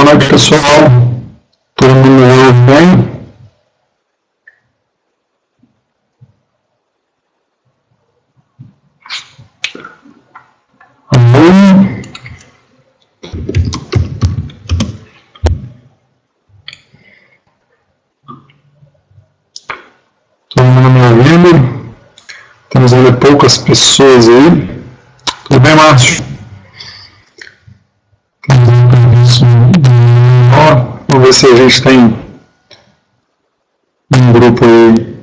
Boa noite, pessoal. Todo mundo me ouve bem? Alô? Todo mundo me ouvindo? Temos ainda poucas pessoas aí. Tudo bem, Márcio? Vamos ver se a gente tem um grupo aí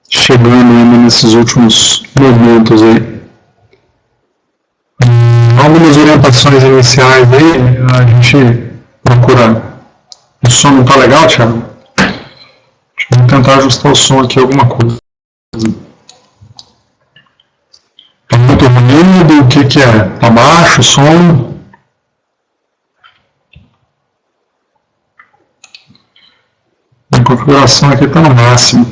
chegando ainda nesses últimos momentos aí. Algumas orientações iniciais aí, a gente procura. O som não tá legal, Thiago? Deixa eu tentar ajustar o som aqui, alguma coisa. Tá muito ruído? O que é? Tá baixo o som? A configuração aqui está no máximo.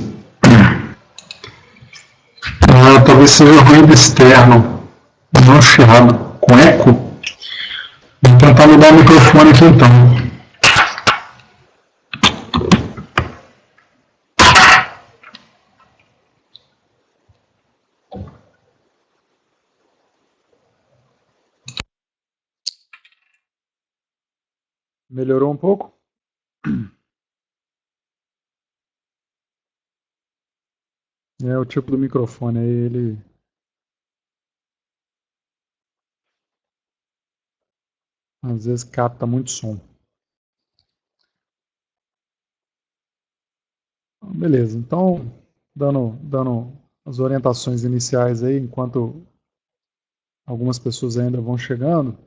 Talvez seja ruído externo, não chiado, com eco. Vou tentar mudar o microfone aqui então. Melhorou um pouco? É o tipo do microfone, aí ele às vezes capta muito som. Beleza, então dando as orientações iniciais aí, enquanto algumas pessoas ainda vão chegando,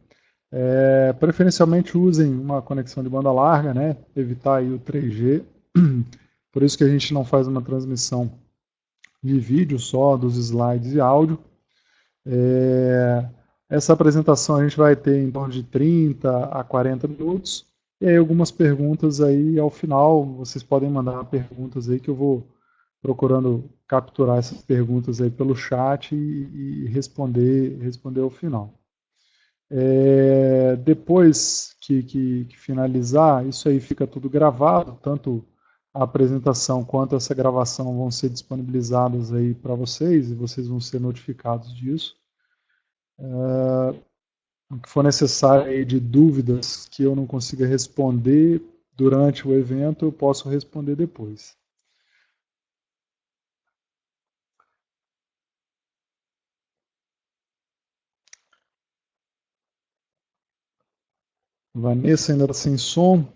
preferencialmente usem uma conexão de banda larga, né? Evitar aí o 3G. Por isso que a gente não faz uma transmissão de vídeo só, dos slides e áudio. Essa apresentação a gente vai ter em torno de 30 a 40 minutos. E aí algumas perguntas aí ao final, vocês podem mandar perguntas aí que eu vou procurando capturar essas perguntas aí pelo chat e responder ao final. Depois que finalizar, isso aí fica tudo gravado, tanto a apresentação quanto essa gravação vão ser disponibilizadas aí para vocês e vocês vão ser notificados disso. O que for necessário aí de dúvidas que eu não consiga responder durante o evento, eu posso responder depois. Vanessa ainda está sem som.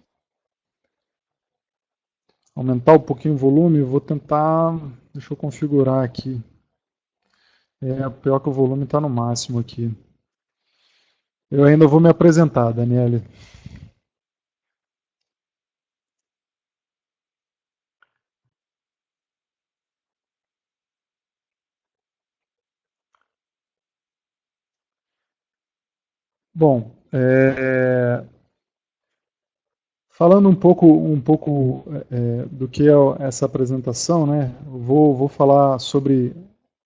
Aumentar um pouquinho o volume, vou tentar, deixa eu configurar aqui. Pior que o volume está no máximo aqui. Eu ainda vou me apresentar, Daniele. Bom, falando um pouco do que é essa apresentação, né? Eu vou falar sobre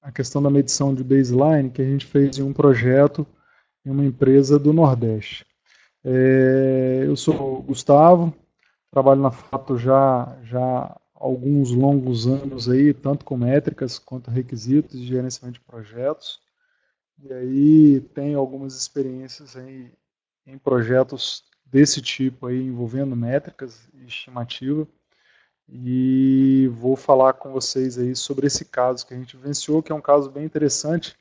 a questão da medição de baseline que a gente fez em um projeto em uma empresa do Nordeste. Eu sou o Gustavo, trabalho na Fato já há alguns longos anos aí, tanto com métricas quanto requisitos de gerenciamento de projetos. E aí tenho algumas experiências aí em projetos desse tipo aí, envolvendo métricas e estimativa. E vou falar com vocês aí sobre esse caso que a gente vivenciou, que é um caso bem interessante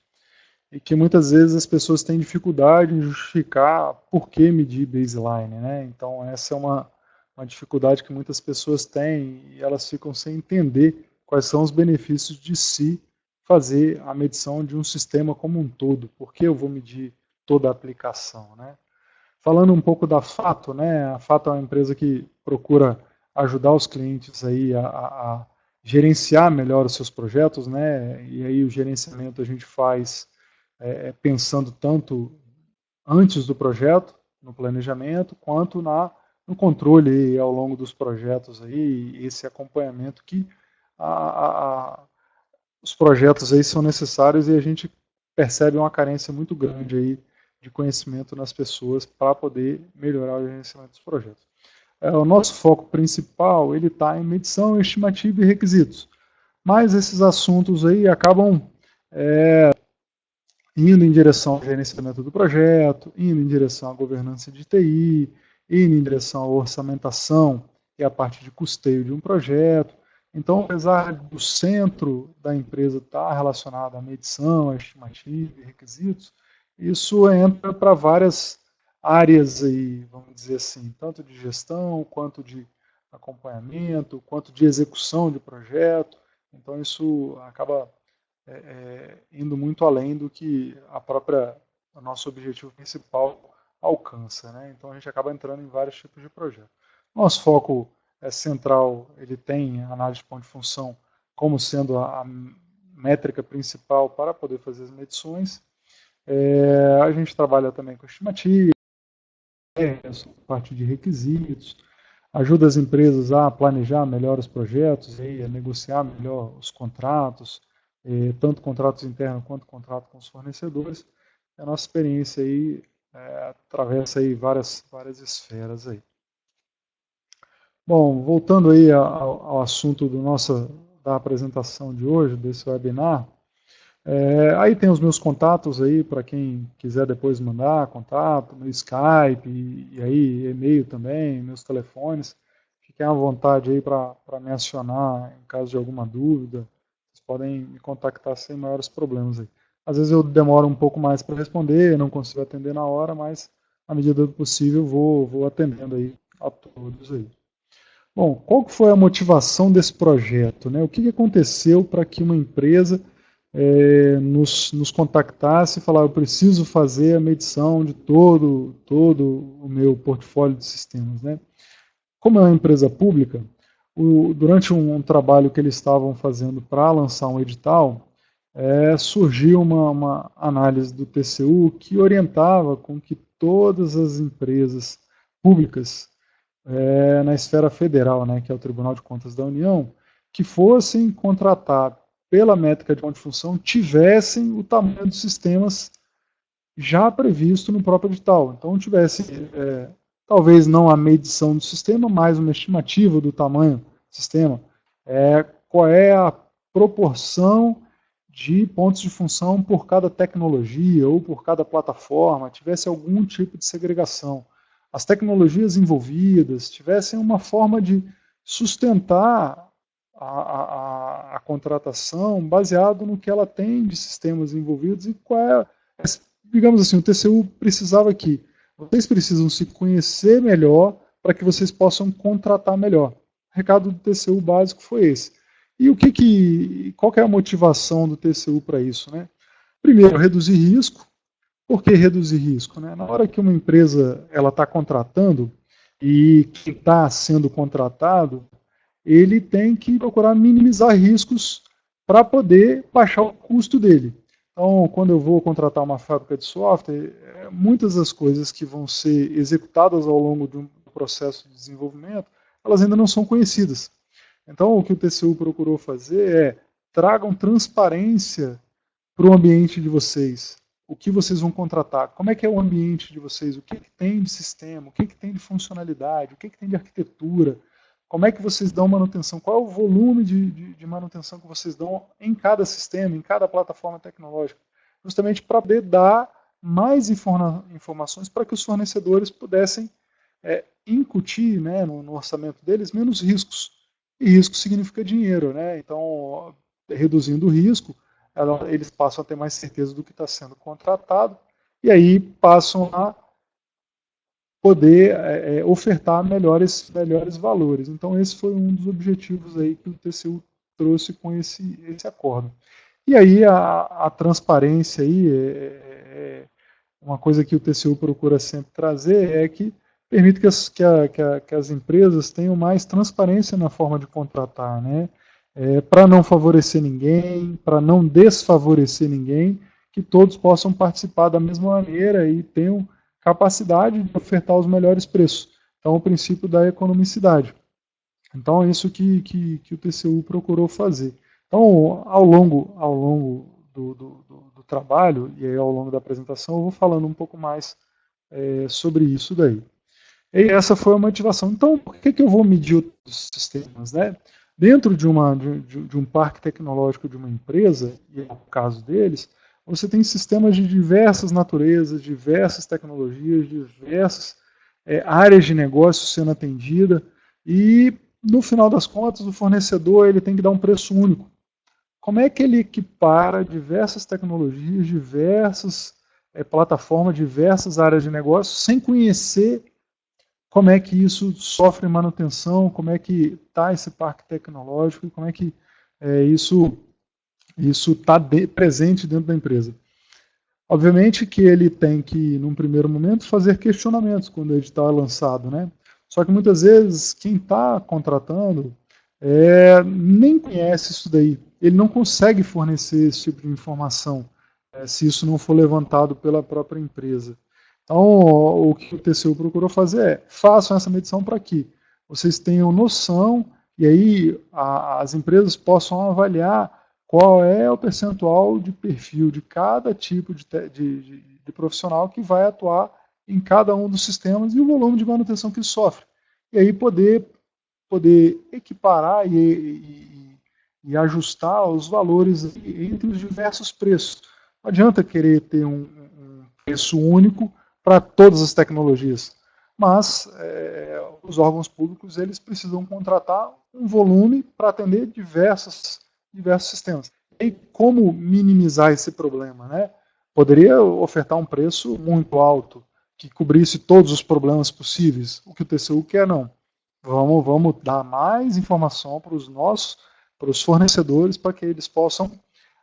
e que muitas vezes as pessoas têm dificuldade em justificar por que medir baseline, né? Então essa é uma dificuldade que muitas pessoas têm e elas ficam sem entender quais são os benefícios de se fazer a medição de um sistema como um todo. Por que eu vou medir toda a aplicação, né? Falando um pouco da Fato, né? A Fato é uma empresa que procura ajudar os clientes aí a gerenciar melhor os seus projetos, né? E aí o gerenciamento a gente faz pensando tanto antes do projeto, no planejamento, quanto no controle aí, ao longo dos projetos aí, esse acompanhamento que os projetos aí são necessários e a gente percebe uma carência muito grande aí de conhecimento nas pessoas para poder melhorar o gerenciamento dos projetos. O nosso foco principal ele está em medição, estimativa e requisitos, mas esses assuntos aí acabam indo em direção ao gerenciamento do projeto, indo em direção à governança de TI, indo em direção à orçamentação e à parte de custeio de um projeto. Então, apesar do centro da empresa estar relacionado à medição, à estimativa e requisitos, isso entra para várias áreas aí, vamos dizer assim, tanto de gestão, quanto de acompanhamento, quanto de execução de projeto. Então, isso acaba indo muito além do que o nosso objetivo principal alcança, né? Então a gente acaba entrando em vários tipos de projetos. Nosso foco central, ele tem a análise de ponto de função como sendo a métrica principal para poder fazer as medições. A gente trabalha também com estimativa, parte de requisitos, ajuda as empresas a planejar melhor os projetos, a negociar melhor os contratos, tanto contratos internos quanto contrato com os fornecedores. A nossa experiência aí atravessa aí várias esferas aí. Bom, voltando aí ao assunto da apresentação de hoje, desse webinar, aí tem os meus contatos aí, para quem quiser depois mandar contato, no Skype, e aí e-mail também, meus telefones. Fiquem à vontade aí para me acionar em caso de alguma dúvida. Vocês podem me contactar sem maiores problemas aí. Às vezes eu demoro um pouco mais para responder, não consigo atender na hora, mas à medida do possível vou atendendo aí a todos aí. Bom, qual que foi a motivação desse projeto, né? O que aconteceu para que uma empresa nos contactasse e falar, eu preciso fazer a medição de todo o meu portfólio de sistemas, né? Como é uma empresa pública, durante um trabalho que eles estavam fazendo para lançar um edital, surgiu uma análise do TCU que orientava com que todas as empresas públicas na esfera federal, né, que é o Tribunal de Contas da União, que fossem contratar pela métrica de ponto de função, tivessem o tamanho dos sistemas já previsto no próprio edital. Então, tivesse, talvez não a medição do sistema, mas uma estimativa do tamanho do sistema. Qual é a proporção de pontos de função por cada tecnologia ou por cada plataforma, tivesse algum tipo de segregação. As tecnologias envolvidas tivessem uma forma de sustentar a contratação baseado no que ela tem de sistemas envolvidos e qual digamos assim, o TCU precisava que vocês precisam se conhecer melhor para que vocês possam contratar melhor. O recado do TCU básico foi esse. E qual que é a motivação do TCU para isso, né? Primeiro, reduzir risco. Por que reduzir risco, né? Na hora que uma empresa está contratando e quem está sendo contratado, ele tem que procurar minimizar riscos para poder baixar o custo dele. Então, quando eu vou contratar uma fábrica de software, muitas das coisas que vão ser executadas ao longo de um processo de desenvolvimento, elas ainda não são conhecidas. Então, o que o TCU procurou fazer tragam transparência para o ambiente de vocês. O que vocês vão contratar, como é que é o ambiente de vocês, o que tem de sistema, o que tem de funcionalidade, o que tem de arquitetura, como é que vocês dão manutenção, qual é o volume de manutenção que vocês dão em cada sistema, em cada plataforma tecnológica, justamente para poder dar mais informações para que os fornecedores pudessem incutir, né, no orçamento deles menos riscos. E risco significa dinheiro, né? Então, reduzindo o risco, eles passam a ter mais certeza do que está sendo contratado e aí passam a poder ofertar melhores valores. Então, esse foi um dos objetivos aí que o TCU trouxe com esse acordo. E aí, a transparência aí, uma coisa que o TCU procura sempre trazer é que permite que as empresas tenham mais transparência na forma de contratar, né? Para não favorecer ninguém, para não desfavorecer ninguém, que todos possam participar da mesma maneira e tenham capacidade de ofertar os melhores preços. Então, o princípio da economicidade. Então, é isso que o TCU procurou fazer. Então, ao longo do trabalho, e aí ao longo da apresentação eu vou falando um pouco mais sobre isso daí. E essa foi a motivação. Então, por que eu vou medir os sistemas? Né? Dentro de um parque tecnológico de uma empresa, e é o caso deles, você tem sistemas de diversas naturezas, diversas tecnologias, diversas áreas de negócio sendo atendida, e no final das contas o fornecedor ele tem que dar um preço único. Como é que ele equipara diversas tecnologias, diversas plataformas, diversas áreas de negócio, sem conhecer como é que isso sofre manutenção, como é que está esse parque tecnológico e como é que isso está presente dentro da empresa. Obviamente que ele tem que, num primeiro momento, fazer questionamentos quando o edital é lançado, né? Só que muitas vezes quem está contratando nem conhece isso daí. Ele não consegue fornecer esse tipo de informação se isso não for levantado pela própria empresa. Então, o que o TCU procurou fazer façam essa medição para que vocês tenham noção e aí as empresas possam avaliar qual é o percentual de perfil de cada tipo de profissional que vai atuar em cada um dos sistemas e o volume de manutenção que sofre. E aí poder equiparar e ajustar os valores entre os diversos preços. Não adianta querer ter um preço único para todas as tecnologias, mas os órgãos públicos eles precisam contratar um volume para atender diversos sistemas. E como minimizar esse problema? Né? Poderia ofertar um preço muito alto, que cobrisse todos os problemas possíveis. O que o TCU quer, não. Vamos dar mais informação para os fornecedores, para que eles possam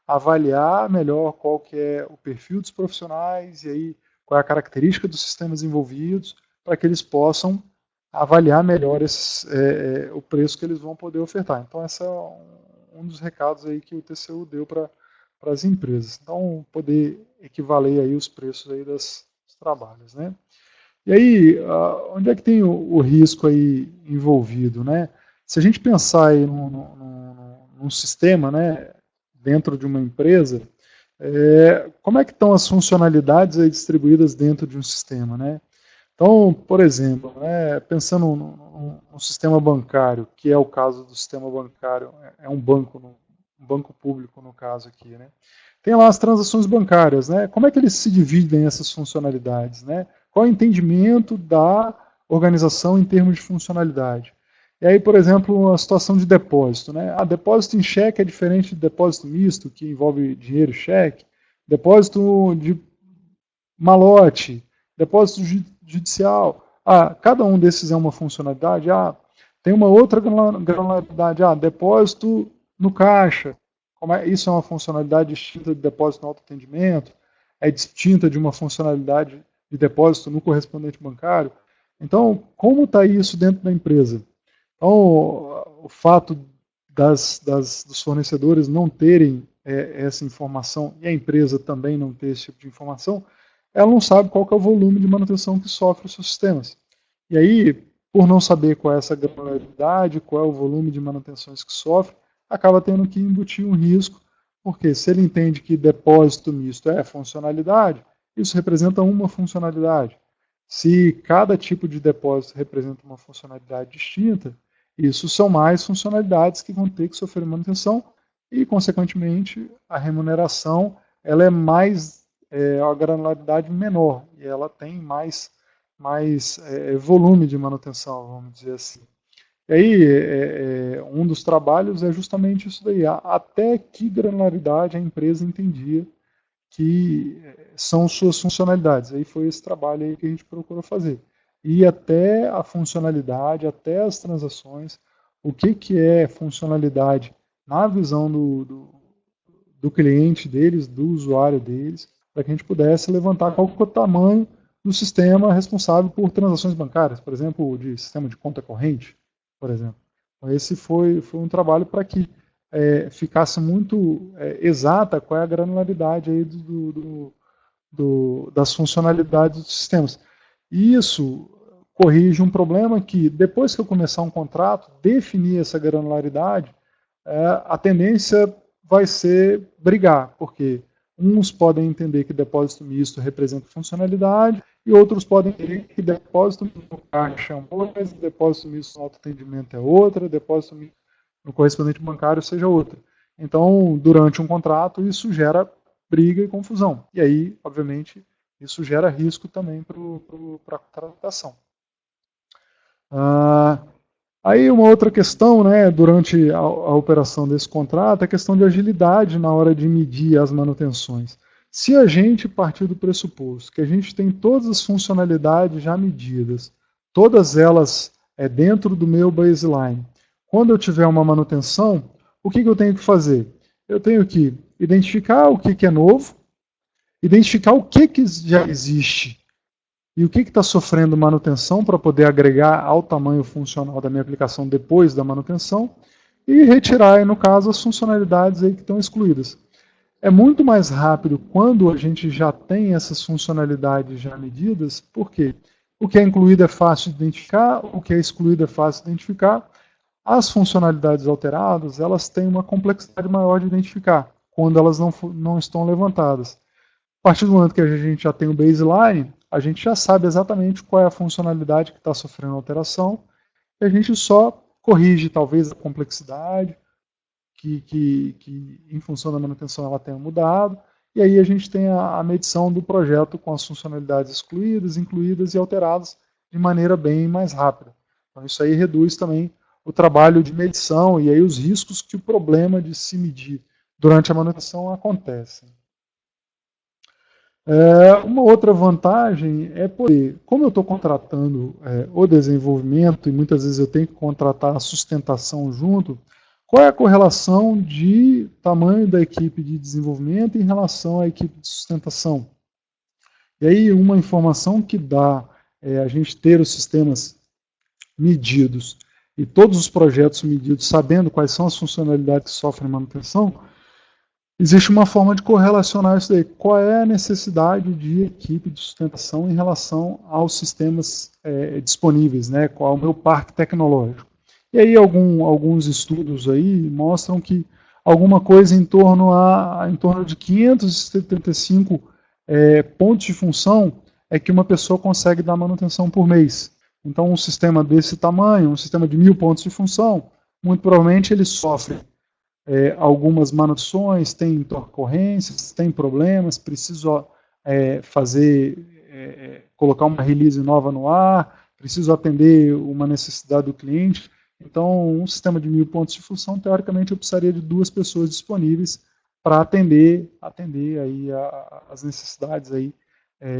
avaliar melhor qual que é o perfil dos profissionais e aí qual é a característica dos sistemas envolvidos, para que eles possam avaliar melhor o preço que eles vão poder ofertar. Então, esse é um dos recados aí que o TCU deu para as empresas. Então, poder equivaler aí os preços aí dos trabalhos, né? E aí, onde é que tem o risco aí envolvido, né? Se a gente pensar aí num sistema, né, dentro de uma empresa, como é que estão as funcionalidades aí distribuídas dentro de um sistema, né? Então, por exemplo, né, pensando no sistema bancário, que é o caso do sistema bancário, é um banco público no caso aqui, né? Tem lá as transações bancárias, né? Como é que eles se dividem essas funcionalidades, né? Qual é o entendimento da organização em termos de funcionalidade? E aí, por exemplo, a situação de depósito, né? Depósito em cheque é diferente de depósito misto, que envolve dinheiro e cheque. Depósito de malote, depósito judicial. Cada um desses é uma funcionalidade. Tem uma outra granularidade. Depósito no caixa. Isso é uma funcionalidade distinta de depósito no autoatendimento. É distinta de uma funcionalidade de depósito no correspondente bancário. Então, como está isso dentro da empresa? Então, o fato dos fornecedores não terem essa informação e a empresa também não ter esse tipo de informação, ela não sabe qual que é o volume de manutenção que sofre os seus sistemas. E aí, por não saber qual é essa granularidade, qual é o volume de manutenções que sofre, acaba tendo que embutir um risco, porque se ele entende que depósito misto é funcionalidade, isso representa uma funcionalidade. Se cada tipo de depósito representa uma funcionalidade distinta, isso são mais funcionalidades que vão ter que sofrer manutenção e, consequentemente, a remuneração ela é mais a granularidade menor e ela tem mais volume de manutenção, vamos dizer assim. E aí, um dos trabalhos é justamente isso daí, até que granularidade a empresa entendia que são suas funcionalidades. Aí foi esse trabalho aí que a gente procurou fazer. E até a funcionalidade, até as transações, o que é funcionalidade na visão do cliente deles, do usuário deles, para que a gente pudesse levantar qual que é o tamanho do sistema responsável por transações bancárias, por exemplo, de sistema de conta corrente, por exemplo. Então, esse foi um trabalho para que ficasse muito exata qual é a granularidade aí das funcionalidades dos sistemas. E isso corrige um problema que, depois que eu começar um contrato, definir essa granularidade, a tendência vai ser brigar, porque uns podem entender que depósito misto representa funcionalidade e outros podem entender que depósito misto no caixa é uma coisa, depósito misto no autoatendimento é outra, depósito misto no correspondente bancário seja outra. Então, durante um contrato, isso gera briga e confusão. E aí, obviamente, isso gera risco também para a contratação. Aí uma outra questão, né, durante a operação desse contrato, é a questão de agilidade na hora de medir as manutenções. Se a gente partir do pressuposto que a gente tem todas as funcionalidades já medidas, todas elas dentro do meu baseline, quando eu tiver uma manutenção, o que eu tenho que fazer? Eu tenho que identificar o que é novo, identificar o que já existe e o que está sofrendo manutenção para poder agregar ao tamanho funcional da minha aplicação depois da manutenção e retirar, no caso, as funcionalidades aí que estão excluídas. É muito mais rápido quando a gente já tem essas funcionalidades já medidas, porque o que é incluído é fácil de identificar, o que é excluído é fácil de identificar. As funcionalidades alteradas, elas têm uma complexidade maior de identificar, quando elas não estão levantadas. A partir do momento que a gente já tem o baseline, a gente já sabe exatamente qual é a funcionalidade que está sofrendo alteração e a gente só corrige talvez a complexidade que em função da manutenção ela tenha mudado, e aí a gente tem a medição do projeto com as funcionalidades excluídas, incluídas e alteradas de maneira bem mais rápida. Então isso aí reduz também o trabalho de medição e aí os riscos que o problema de se medir durante a manutenção acontecem. Uma outra vantagem é poder, como eu estou contratando o desenvolvimento e muitas vezes eu tenho que contratar a sustentação junto, qual é a correlação de tamanho da equipe de desenvolvimento em relação à equipe de sustentação? E aí uma informação que dá a gente ter os sistemas medidos e todos os projetos medidos, sabendo quais são as funcionalidades que sofrem manutenção, existe uma forma de correlacionar isso daí. Qual é a necessidade de equipe de sustentação em relação aos sistemas disponíveis, né? Qual é o meu parque tecnológico? E aí alguns estudos aí mostram que alguma coisa em torno de 575 pontos de função é que uma pessoa consegue dar manutenção por mês. Então um sistema desse tamanho, um sistema de 1000 pontos de função, muito provavelmente ele sofre algumas manutenções, tem intercorrências, tem problemas, preciso colocar uma release nova no ar, preciso atender uma necessidade do cliente. Então, um sistema de 1000 pontos de função, teoricamente, eu precisaria de 2 pessoas disponíveis para atender aí as necessidades aí,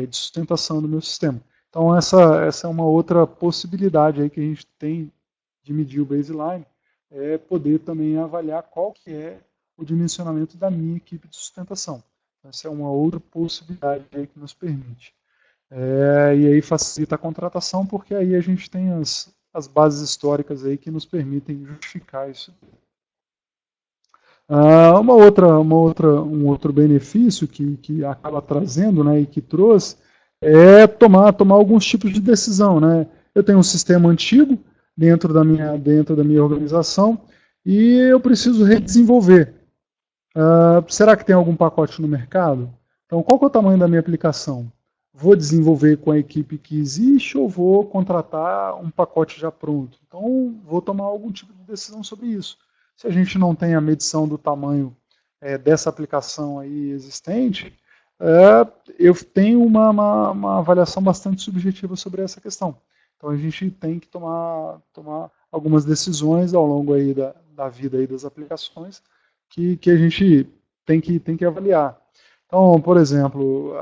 de sustentação do meu sistema. Então, essa é uma outra possibilidade aí que a gente tem de medir o baseline, poder também avaliar qual que é o dimensionamento da minha equipe de sustentação. Essa é uma outra possibilidade aí que nos permite. E aí facilita a contratação, porque aí a gente tem as bases históricas aí que nos permitem justificar isso. Um outro benefício que acaba trazendo, né, e que trouxe, é tomar alguns tipos de decisão, né? Eu tenho um sistema antigo dentro da minha organização e eu preciso redesenvolver. Será que tem algum pacote no mercado? Então, qual que é o tamanho da minha aplicação? Vou desenvolver com a equipe que existe ou vou contratar um pacote já pronto? Então, vou tomar algum tipo de decisão sobre isso. Se a gente não tem a medição do tamanho dessa aplicação aí existente, eu tenho uma avaliação bastante subjetiva sobre essa questão. Então, a gente tem que tomar algumas decisões ao longo aí da vida aí das aplicações que a gente tem que avaliar. Então, por exemplo,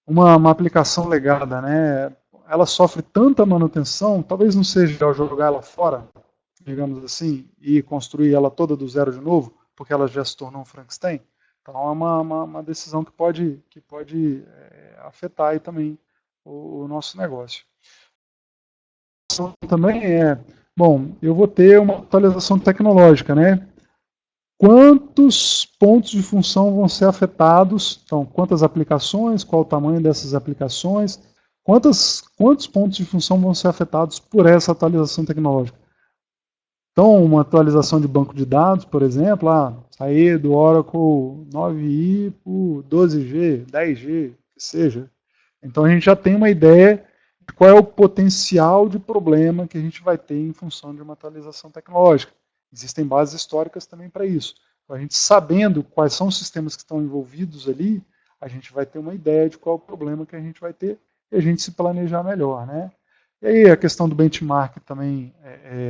uma aplicação legada, né, ela sofre tanta manutenção, talvez não seja ideal jogar ela fora, digamos assim, e construir ela toda do zero de novo, porque ela já se tornou um Frankenstein. Então é uma decisão que pode afetar aí também o nosso negócio. Também eu vou ter uma atualização tecnológica, né? Quantos pontos de função vão ser afetados? Então, quantas aplicações, qual o tamanho dessas aplicações, quantos pontos de função vão ser afetados por essa atualização tecnológica? Então, uma atualização de banco de dados, por exemplo, sair do Oracle 9i para 12G, 10G, que seja. Então, a gente já tem uma ideia de qual é o potencial de problema que a gente vai ter em função de uma atualização tecnológica. Existem bases históricas também para isso. Então, a gente sabendo quais são os sistemas que estão envolvidos ali, a gente vai ter uma ideia de qual é o problema que a gente vai ter e a gente se planejar melhor, né? E aí a questão do benchmark também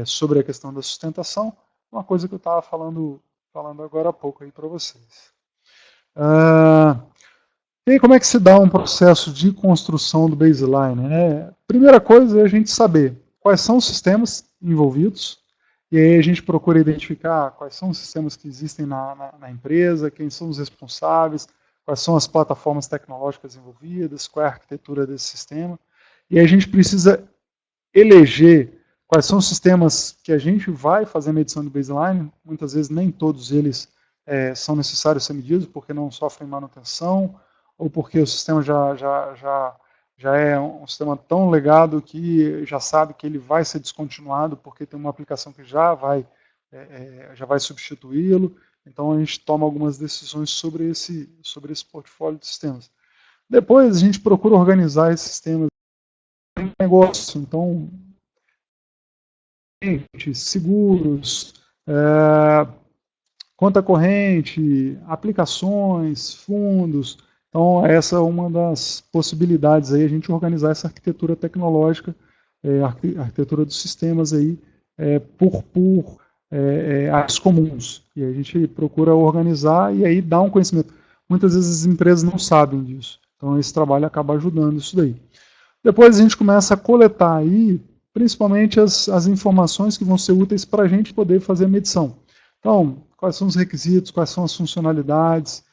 sobre a questão da sustentação, uma coisa que eu estava falando agora há pouco aí para vocês. E aí como é que se dá um processo de construção do baseline, né? Primeira coisa é a gente saber quais são os sistemas envolvidos, e aí a gente procura identificar quais são os sistemas que existem na empresa, quem são os responsáveis, quais são as plataformas tecnológicas envolvidas, qual é a arquitetura desse sistema, e aí a gente precisa eleger quais são os sistemas que a gente vai fazer a medição do baseline. Muitas vezes nem todos eles são necessários ser medidos, porque não sofrem manutenção, ou porque o sistema já é um sistema tão legado que já sabe que ele vai ser descontinuado, porque tem uma aplicação que já vai substituí-lo. Então a gente toma algumas decisões sobre esse portfólio de sistemas. Depois a gente procura organizar esses sistemas negócio, então seguros, conta corrente, aplicações, fundos. Então essa é uma das possibilidades aí, a gente organizar essa arquitetura tecnológica, arquitetura dos sistemas aí por áreas comuns. E a gente procura organizar e aí dar um conhecimento. Muitas vezes as empresas não sabem disso. Então esse trabalho acaba ajudando isso daí. Depois a gente começa a coletar aí, principalmente as informações que vão ser úteis para a gente poder fazer a medição. Então, quais são os requisitos, quais são as funcionalidades,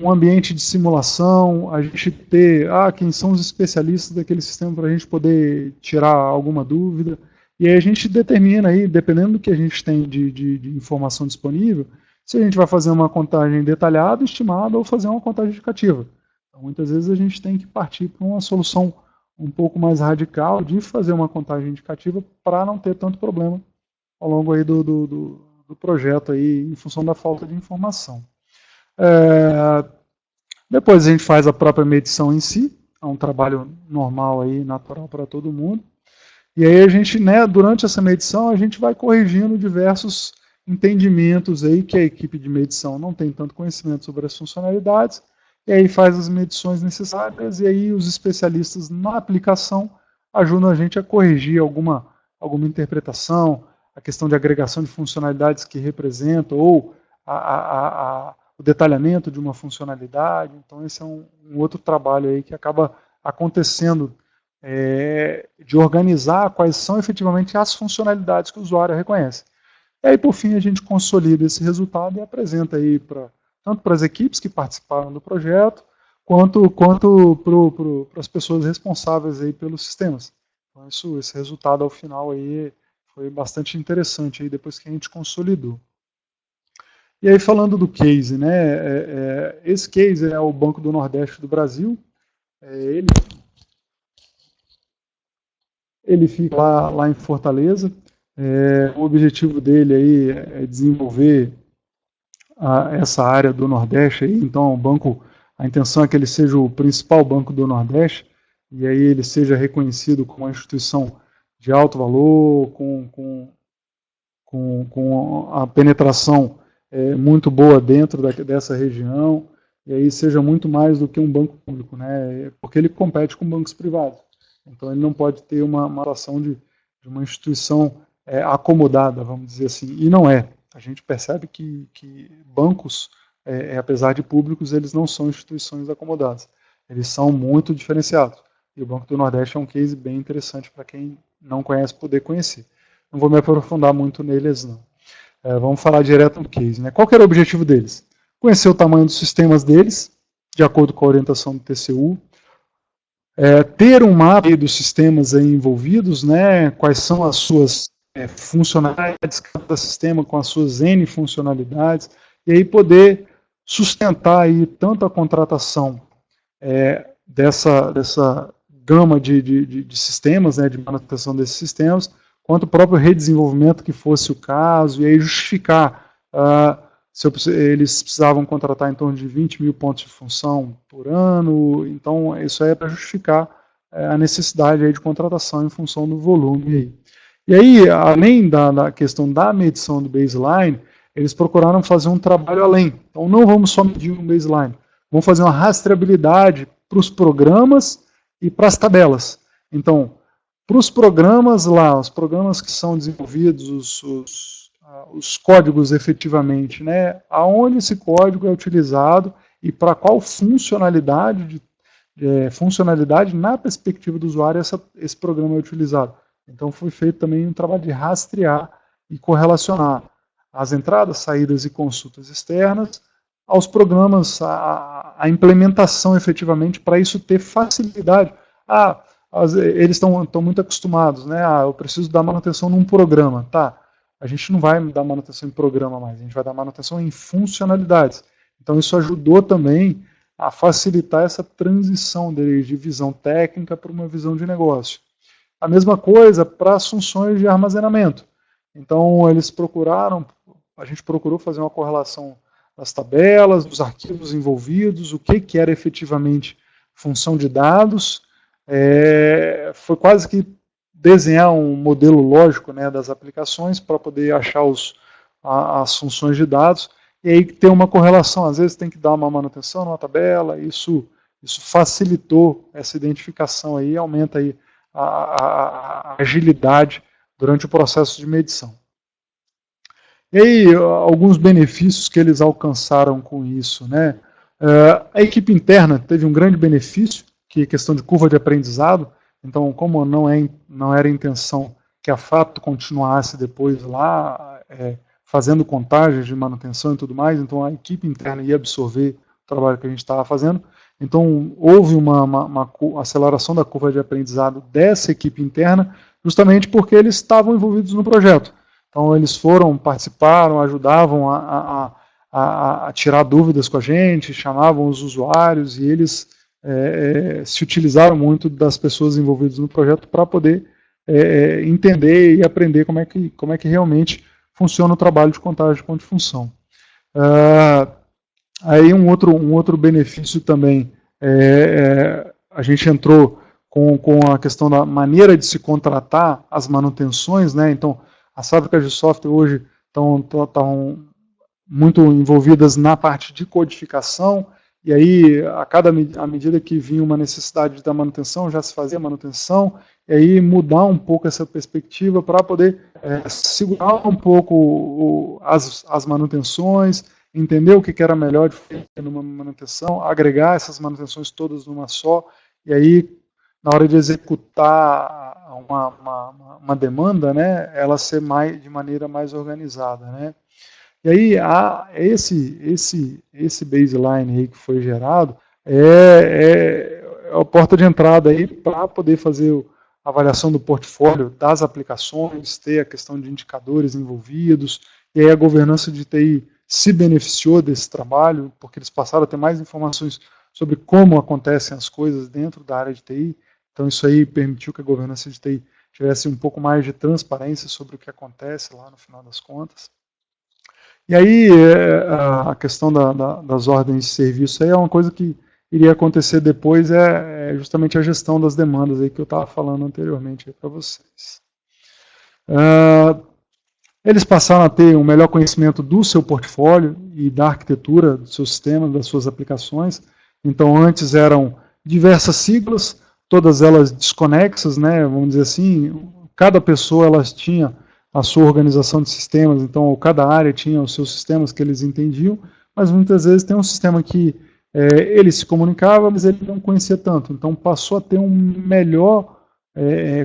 um ambiente de simulação, a gente ter quem são os especialistas daquele sistema para a gente poder tirar alguma dúvida. E aí a gente determina aí, dependendo do que a gente tem de informação disponível, se a gente vai fazer uma contagem detalhada, estimada, ou fazer uma contagem indicativa. Muitas vezes a gente tem que partir para uma solução um pouco mais radical de fazer uma contagem indicativa para não ter tanto problema ao longo aí do projeto aí, em função da falta de informação. Depois a gente faz a própria medição em si, é um trabalho normal aí, natural para todo mundo. E aí a gente, durante essa medição, a gente vai corrigindo diversos entendimentos aí que a equipe de medição não tem tanto conhecimento sobre as funcionalidades, e aí faz as medições necessárias, e aí os especialistas na aplicação ajudam a gente a corrigir alguma interpretação, a questão de agregação de funcionalidades que representam, ou o detalhamento de uma funcionalidade. Então esse é um outro trabalho aí que acaba acontecendo, de organizar quais são efetivamente as funcionalidades que o usuário reconhece. E aí, por fim, a gente consolida esse resultado e apresenta aí tanto para as equipes que participaram do projeto, quanto para as pessoas responsáveis aí pelos sistemas. Então, esse resultado ao final aí foi bastante interessante aí depois que a gente consolidou. E aí, falando do case, né? Esse case é o Banco do Nordeste do Brasil. Ele fica lá em Fortaleza. O objetivo dele aí é desenvolver essa área do Nordeste aí. Então o banco, a intenção é que ele seja o principal banco do Nordeste, e aí ele seja reconhecido como uma instituição de alto valor, com a penetração muito boa dentro dessa região, e aí seja muito mais do que um banco público, né? Porque ele compete com bancos privados. Então ele não pode ter uma ação de uma instituição acomodada, vamos dizer assim, e não é. A gente percebe que bancos, apesar de públicos, eles não são instituições acomodadas. Eles são muito diferenciados. E o Banco do Nordeste é um case bem interessante para quem não conhece poder conhecer. Não vou me aprofundar muito neles, não. Vamos falar direto no case, né? Qual que era o objetivo deles? Conhecer o tamanho dos sistemas deles, de acordo com a orientação do TCU, ter um mapa dos sistemas aí envolvidos, né? Quais são as suas funcionalidades, cada sistema com as suas N funcionalidades, e aí poder sustentar aí tanto a contratação dessa gama de sistemas, né, de manutenção desses sistemas, quanto o próprio redesenvolvimento que fosse o caso, e aí justificar eles precisavam contratar em torno de 20 mil pontos de função por ano, então isso aí é para justificar a necessidade aí de contratação em função do volume aí. E aí, além da questão da medição do baseline, eles procuraram fazer um trabalho além. Então, não vamos só medir um baseline, vamos fazer uma rastreabilidade para os programas e para as tabelas. Então, para os programas lá, os programas que são desenvolvidos, os códigos efetivamente, né, aonde esse código é utilizado e para qual funcionalidade, funcionalidade na perspectiva do usuário esse programa é utilizado. Então foi feito também um trabalho de rastrear e correlacionar as entradas, saídas e consultas externas aos programas, a implementação efetivamente para isso ter facilidade. Eles estão muito acostumados, né? Eu preciso dar manutenção num programa, tá? A gente não vai dar manutenção em programa mais, a gente vai dar manutenção em funcionalidades. Então isso ajudou também a facilitar essa transição deles de visão técnica para uma visão de negócio. A mesma coisa para as funções de armazenamento. Então a gente procurou fazer uma correlação das tabelas, dos arquivos envolvidos, o que era efetivamente função de dados. Foi quase que desenhar um modelo lógico, né, das aplicações para poder achar as funções de dados e aí ter uma correlação. Às vezes tem que dar uma manutenção numa tabela, isso facilitou essa identificação aí, aumenta aí a agilidade durante o processo de medição. E aí, alguns benefícios que eles alcançaram com isso, né? A equipe interna teve um grande benefício, que é a questão de curva de aprendizado. Então, como não era a intenção que a Fato continuasse depois lá, fazendo contagens de manutenção e tudo mais, então a equipe interna ia absorver o trabalho que a gente estava fazendo. Então, houve uma aceleração da curva de aprendizado dessa equipe interna, justamente porque eles estavam envolvidos no projeto. Então, eles participaram, ajudavam a tirar dúvidas com a gente, chamavam os usuários, e eles se utilizaram muito das pessoas envolvidas no projeto para poder entender e aprender como é que realmente funciona o trabalho de contagem de ponto de função. Aí um outro benefício também, a gente entrou com a questão da maneira de se contratar as manutenções, né? Então, as fábricas de software hoje estão muito envolvidas na parte de codificação, e aí, à medida que vinha uma necessidade da manutenção, já se fazia manutenção, e aí mudar um pouco essa perspectiva para poder segurar um pouco as manutenções, entender o que era melhor de fazer numa manutenção, agregar essas manutenções todas numa só, e aí, na hora de executar uma demanda, né, ela ser de maneira mais organizada, né. E aí, esse baseline aí que foi gerado é a porta de entrada aí para poder fazer a avaliação do portfólio das aplicações, ter a questão de indicadores envolvidos, e aí a governança de TI se beneficiou desse trabalho, porque eles passaram a ter mais informações sobre como acontecem as coisas dentro da área de TI, então isso aí permitiu que a governança de TI tivesse um pouco mais de transparência sobre o que acontece lá no final das contas. E aí, a questão das ordens de serviço aí é uma coisa que iria acontecer depois, justamente a gestão das demandas aí que eu estava falando anteriormente para vocês. Eles passaram a ter um melhor conhecimento do seu portfólio e da arquitetura do seu sistema, das suas aplicações. Então, antes eram diversas siglas, todas elas desconexas, né, vamos dizer assim, cada pessoa elas tinha a sua organização de sistemas, então cada área tinha os seus sistemas que eles entendiam, mas muitas vezes tem um sistema que ele se comunicava, mas ele não conhecia tanto, então passou a ter um melhor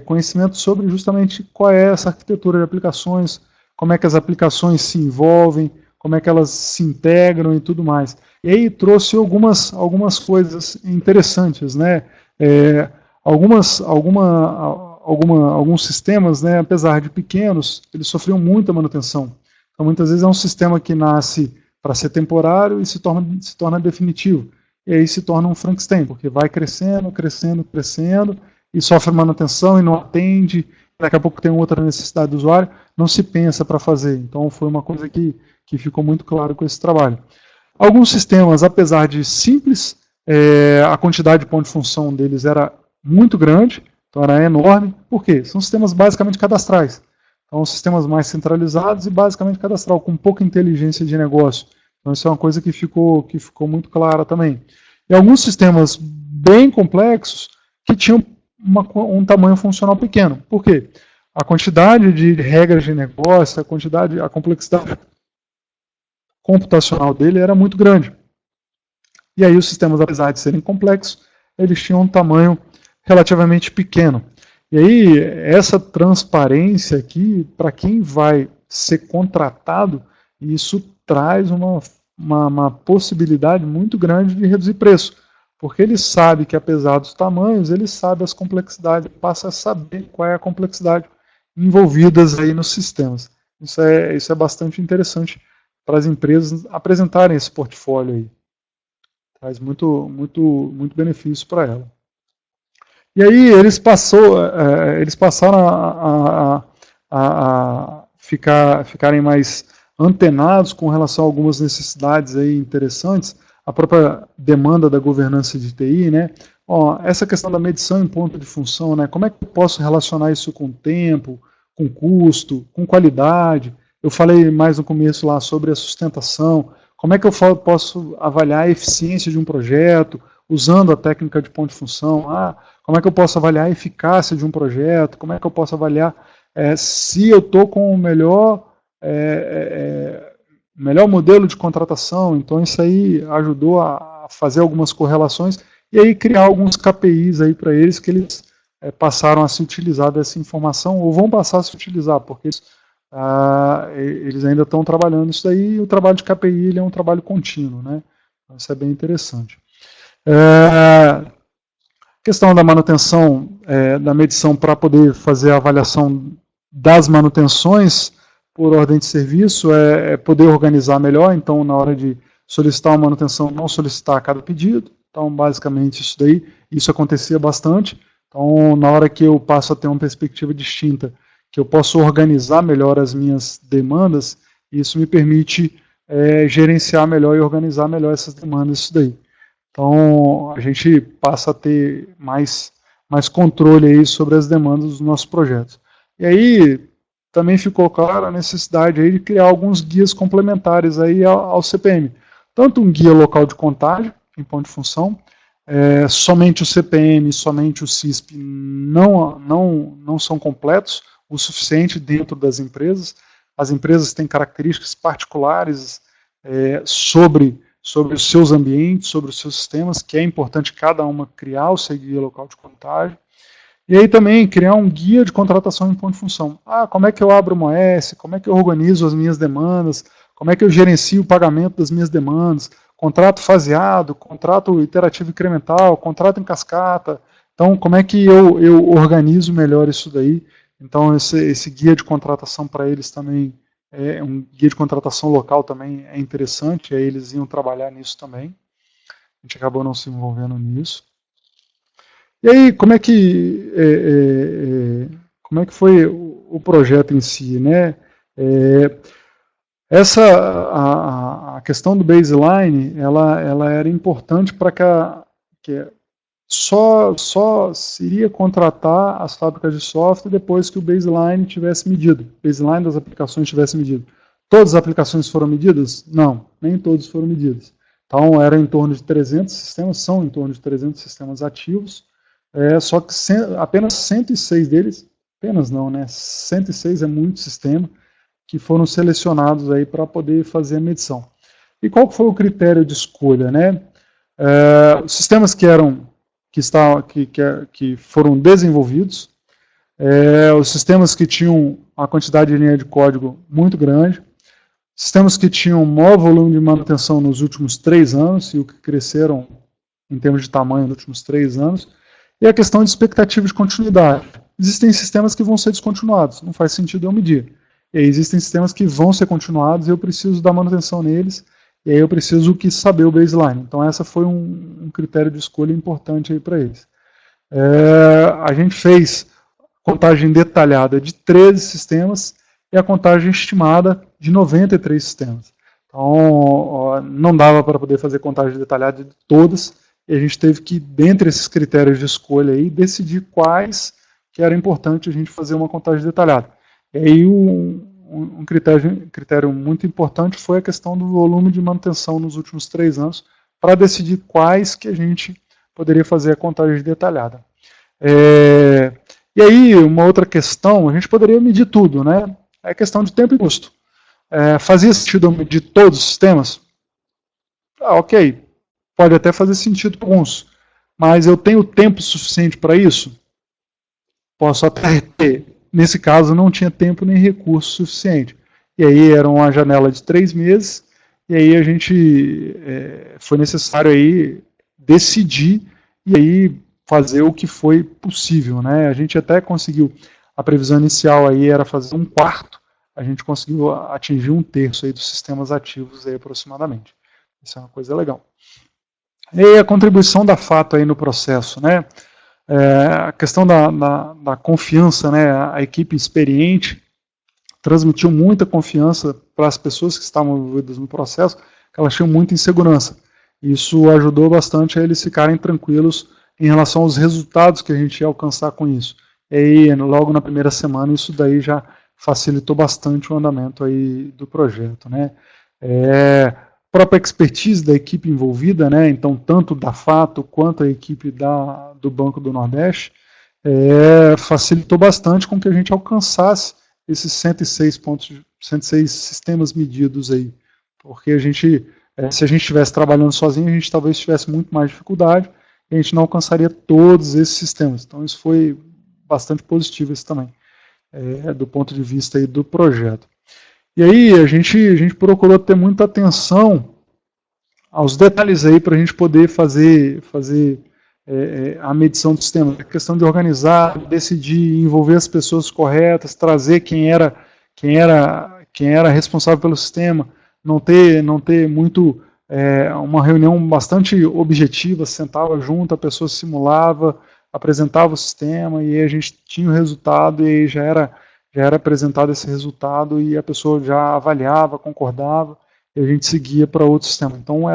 conhecimento sobre justamente qual é essa arquitetura de aplicações, como é que as aplicações se envolvem, como é que elas se integram e tudo mais. E aí trouxe algumas coisas interessantes, né? Alguns sistemas, né, apesar de pequenos, eles sofriam muita manutenção. Então, muitas vezes é um sistema que nasce para ser temporário e se torna definitivo. E aí se torna um Frankenstein, porque vai crescendo, crescendo, crescendo, e sofre manutenção e não atende, daqui a pouco tem outra necessidade do usuário, não se pensa para fazer. Então foi uma coisa que ficou muito claro com esse trabalho. Alguns sistemas, apesar de simples, a quantidade de pontos de função deles era muito grande, então era enorme. Por quê? São sistemas basicamente cadastrais. Então, sistemas mais centralizados e basicamente cadastral, com pouca inteligência de negócio. Então, isso é uma coisa que ficou muito clara também. E alguns sistemas bem complexos que tinham um tamanho funcional pequeno. Por quê? A quantidade de regras de negócio, a complexidade computacional dele era muito grande. E aí os sistemas, apesar de serem complexos, eles tinham um tamanho relativamente pequeno. E aí, essa transparência aqui, para quem vai ser contratado, isso traz uma possibilidade muito grande de reduzir preço. Porque ele sabe que, apesar dos tamanhos, ele sabe as complexidades, passa a saber qual é a complexidade envolvidas aí nos sistemas. Isso é bastante interessante para as empresas apresentarem esse portfólio aí. Traz muito benefício para ela. E aí eles passaram a ficarem mais antenados com relação a algumas necessidades aí interessantes, a própria demanda da governança de TI, né? Essa questão da medição em ponto de função, né? Como é que eu posso relacionar isso com tempo, com custo, com qualidade? Eu falei mais no começo lá sobre a sustentação. Como é que eu posso avaliar a eficiência de um projeto usando a técnica de ponto de função? Como é que eu posso avaliar a eficácia de um projeto? Como é que eu posso avaliar se eu estou com o melhor modelo de contratação? Então isso aí ajudou a fazer algumas correlações e aí criar alguns KPIs aí para eles que eles passaram a se utilizar dessa informação ou vão passar a se utilizar, porque eles ainda estão trabalhando isso daí e o trabalho de KPI ele é um trabalho contínuo, né? Então, isso é bem interessante. Questão da manutenção, da medição para poder fazer a avaliação das manutenções por ordem de serviço, poder organizar melhor, então na hora de solicitar uma manutenção, não solicitar a cada pedido, então basicamente isso daí, isso acontecia bastante, então na hora que eu passo a ter uma perspectiva distinta, que eu posso organizar melhor as minhas demandas, isso me permite gerenciar melhor e organizar melhor essas demandas, isso daí. Então, a gente passa a ter mais controle aí sobre as demandas dos nossos projetos. E aí, também ficou clara a necessidade aí de criar alguns guias complementares aí ao CPM. Tanto um guia local de contagem, em ponto de função, somente o CPM e somente o CISP não são completos o suficiente dentro das empresas. As empresas têm características particulares sobre os seus ambientes, sobre os seus sistemas, que é importante cada uma criar o seu guia local de contagem. E aí também criar um guia de contratação em ponto de função. Como é que eu abro uma OS, como é que eu organizo as minhas demandas, como é que eu gerencio o pagamento das minhas demandas, contrato faseado, contrato iterativo incremental, contrato em cascata. Então, como é que eu organizo melhor isso daí? Então, esse guia de contratação para eles também um guia de contratação local também é interessante, aí eles iam trabalhar nisso também. A gente acabou não se envolvendo nisso. E aí, como é que foi o projeto em si, né? A questão do baseline, ela era importante para que só se iria contratar as fábricas de software depois que o baseline tivesse medido, o baseline das aplicações tivesse medido. Todas as aplicações foram medidas? Não, nem todas foram medidas. Então, era em torno de 300 sistemas, são em torno de 300 sistemas ativos, só que apenas 106 deles, apenas não, né? 106 é muito sistema, que foram selecionados aí para poder fazer a medição. E qual foi o critério de escolha, né? Os sistemas que foram desenvolvidos, os sistemas que tinham uma quantidade de linha de código muito grande, sistemas que tinham maior volume de manutenção nos últimos 3 anos, e o que cresceram em termos de tamanho nos últimos 3 anos, e a questão de expectativa de continuidade. Existem sistemas que vão ser descontinuados, não faz sentido eu medir. E aí existem sistemas que vão ser continuados e eu preciso dar manutenção neles, e aí eu preciso saber o baseline. Então essa foi um critério de escolha importante aí para eles. A gente fez contagem detalhada de 13 sistemas e a contagem estimada de 93 sistemas. Então, não dava para poder fazer contagem detalhada de todas, e a gente teve que, dentre esses critérios de escolha, aí, decidir quais que era importante a gente fazer uma contagem detalhada. E aí, um critério muito importante foi a questão do volume de manutenção nos últimos 3 anos, para decidir quais que a gente poderia fazer a contagem detalhada. E aí, uma outra questão, a gente poderia medir tudo, né? É a questão de tempo e custo. Fazia sentido eu medir todos os sistemas? Ok, pode até fazer sentido para alguns, mas eu tenho tempo suficiente para isso? Posso até ter. Nesse caso, não tinha tempo nem recurso suficiente. E aí era uma janela de 3 meses, e aí a gente foi necessário aí decidir e aí fazer o que foi possível, né? A gente até conseguiu, a previsão inicial aí era fazer 1/4, a gente conseguiu atingir 1/3 aí dos sistemas ativos aí aproximadamente. Isso é uma coisa legal. E aí a contribuição da Fato aí no processo, né? A questão da confiança, né? A equipe experiente transmitiu muita confiança para as pessoas que estavam envolvidas no processo, que elas tinham muita insegurança. Isso ajudou bastante a eles ficarem tranquilos em relação aos resultados que a gente ia alcançar com isso. E aí, logo na primeira semana, isso daí já facilitou bastante o andamento aí do projeto, né? A própria expertise da equipe envolvida, né? Então, tanto da Fato quanto a equipe do Banco do Nordeste, facilitou bastante com que a gente alcançasse esses 106 sistemas medidos aí. Porque a gente, se a gente estivesse trabalhando sozinho, a gente talvez tivesse muito mais dificuldade e a gente não alcançaria todos esses sistemas. Então isso foi bastante positivo isso também, do ponto de vista aí do projeto. E aí a gente procurou ter muita atenção aos detalhes aí para a gente poder fazer a medição do sistema. A questão de organizar, decidir, envolver as pessoas corretas, trazer quem era responsável pelo sistema, não ter muito uma reunião bastante objetiva, sentava junto, a pessoa simulava, apresentava o sistema e aí a gente tinha o resultado e aí já era apresentado esse resultado e a pessoa já avaliava, concordava e a gente seguia para outro sistema. Então o